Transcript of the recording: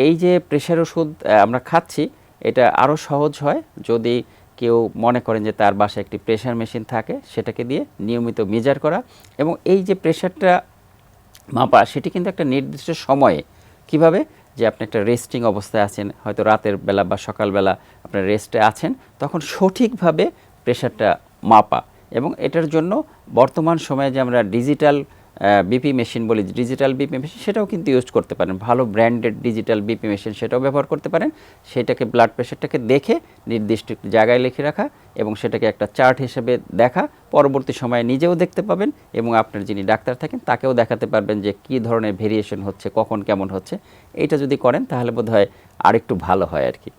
এই যে প্রেশার ওষুধ আমরা খাচ্ছি, এটা আরও সহজ হয় যদি কেউ মনে করেন যে তার বাসায় একটি প্রেশার মেশিন থাকে, সেটাকে দিয়ে নিয়মিত মেজার করা, এবং এই যে প্রেশারটা মাপা সেটি কিন্তু একটা নির্দিষ্ট সময়ে, কিভাবে, যে আপনি একটা রেস্টিং অবস্থায় আছেন, হয়তো রাতের বেলা বা সকালবেলা আপনার রেস্টে আছেন, তখন সঠিকভাবে প্রেশারটা মাপা। এবং এটার জন্য বর্তমান সময়ে যে আমরা ডিজিটাল বিপি মেশিন বলি, ডিজিটাল বিপি মেশিন, সেটাও কিন্তু ইউজ করতে পারেন। ভালো ব্র্যান্ডেড ডিজিটাল বিপি মেশিন সেটাও ব্যবহার করতে পারেন। সেটাকে ব্লাড প্রেশারটাকে দেখে নির্দিষ্ট জায়গায় লিখে রাখা এবং সেটাকে একটা চার্ট হিসেবে দেখা, পরবর্তী সময়ে নিজেও দেখতে পাবেন এবং আপনার যিনি ডাক্তার থাকেন তাকেও দেখাতে পারবেন যে কী ধরনের ভেরিয়েশন হচ্ছে, কখন কেমন হচ্ছে। এইটা যদি করেন তাহলে বোধহয় আরেকটু ভালো হয় আর কি।